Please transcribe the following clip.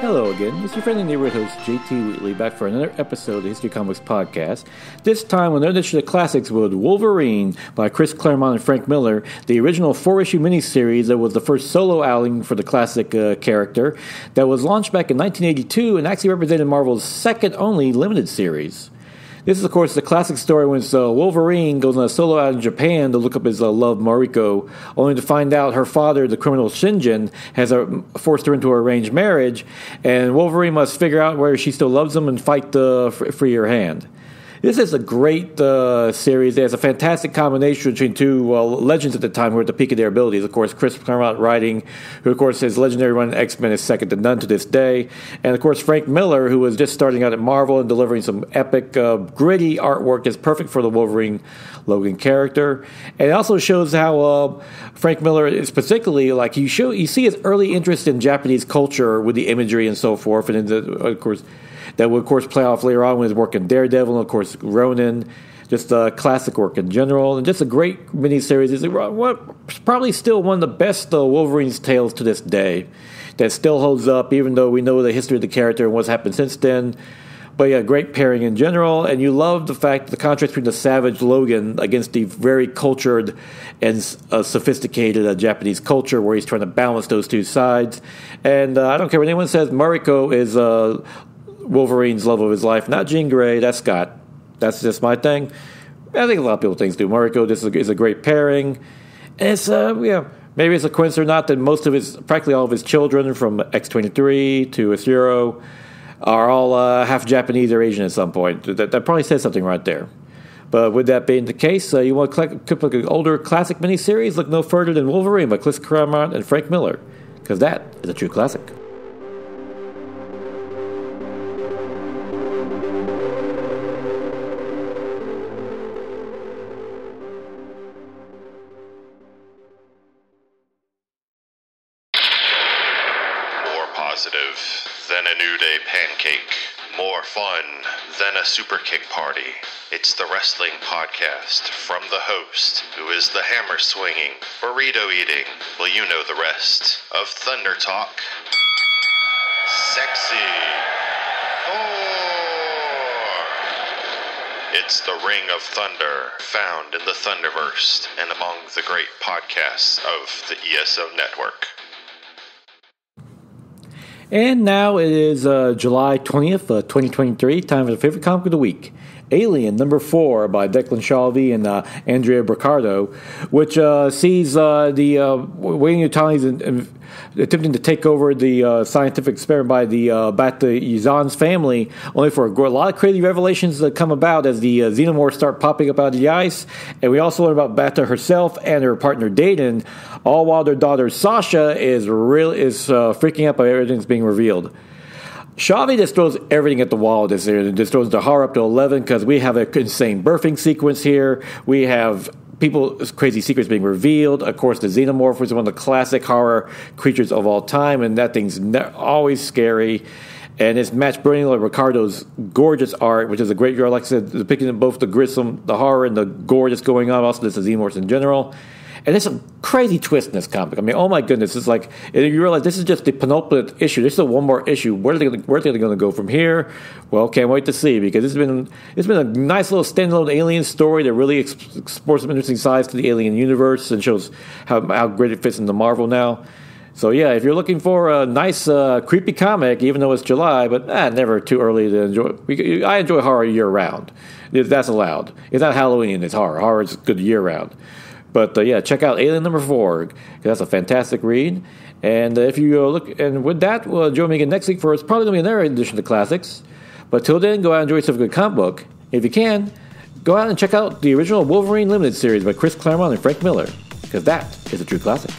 Hello again, it's your friendly neighborhood host JT Wheatley back for another episode of the History Comics Podcast. This time with another edition of classics with Wolverine by Christ Claremont and Frank Miller, the original 4-issue miniseries that was the first solo outing for the classic character that was launched back in 1982 and actually represented Marvel's second only limited series. This is, of course, the classic story when Wolverine goes on a solo out in Japan to look up his love, Mariko, only to find out her father, the criminal Shingen, has forced her into an arranged marriage, and Wolverine must figure out whether she still loves him and fight to free her hand. This is a great series. It has a fantastic combination between two legends at the time who were at the peak of their abilities. Of course, Christ Claremont writing, who, of course, his legendary run in X-Men is second to none to this day. And, of course, Frank Miller, who was just starting out at Marvel and delivering some epic, gritty artwork that's perfect for the Wolverine Logan character. And it also shows how Frank Miller is particularly, like, you see his early interest in Japanese culture with the imagery and so forth. And, of course, that would, of course, play off later on with his work in Daredevil and, of course, Ronin. Just classic work in general. And just a great miniseries. It's probably still one of the best Wolverine's tales to this day. That still holds up, even though we know the history of the character and what's happened since then. But yeah, great pairing in general. And you love the fact that the contrast between the savage Logan against the very cultured and sophisticated Japanese culture, where he's trying to balance those two sides. And I don't care what anyone says, Mariko is Wolverine's love of his life, not Jean Grey. That's Scott. That's just my thing. I think a lot of people think do. Mariko, this is a great pairing. And it's maybe it's a coincidence or not that practically all of his children from X-23 to Zero are all half Japanese or Asian at some point. That probably says something right there. But with that being the case, you want to click an older classic miniseries? Look no further than Wolverine by Christ Claremont and Frank Miller, because that is a true classic. Than a New Day pancake, more fun than a super kick party. It's the wrestling podcast from the host, who is the hammer swinging, burrito eating, well, you know the rest, of Thunder Talk, Sexy Thor. It's the Ring of Thunder, found in the Thunderverse and among the great podcasts of the ESO network. And now it is July 20th, 2023, time for the favorite comic of the week. Alien, number 4, by Declan Shalvey and Andrea Briccardo, which sees the Wayne Utani's attempting to take over the scientific experiment by the Bata Yazan's family, only for a lot of crazy revelations that come about as the xenomorphs start popping up out of the ice. And we also learn about Bata herself and her partner Dayton, all while their daughter Sasha is freaking out by everything that's being revealed. Shalvey just throws everything at the wall this year and just throws the horror up to 11 because we have an insane birthing sequence here. We have people's crazy secrets being revealed. Of course, the Xenomorph was one of the classic horror creatures of all time, and that thing's always scary. And it's matched brilliantly with Ricardo's gorgeous art, which is a great girl, like I said, depicting both the grissom, the horror, and the gore that's going on, also the Xenomorphs in general. And there's some crazy twist in this comic. I mean, oh my goodness, it's like, you realize this is just the penultimate issue. This is one more issue. Where are they going to go from here? Well, can't wait to see, because it's been a nice little standalone alien story that really explores some interesting sides to the alien universe and shows how great it fits into Marvel now. So yeah, if you're looking for a nice, creepy comic, even though it's July, but never too early to enjoy. I enjoy horror year round. That's allowed. It's not Halloween, it's horror. Horror is good year round. But check out Alien number 4, because that's a fantastic read. And if you look, and with that, join me again next week for it's probably going to be another edition of the classics. But till then, go out and enjoy yourself a good comic book. If you can, go out and check out the original Wolverine Limited series by Christ Claremont and Frank Miller, because that is a true classic.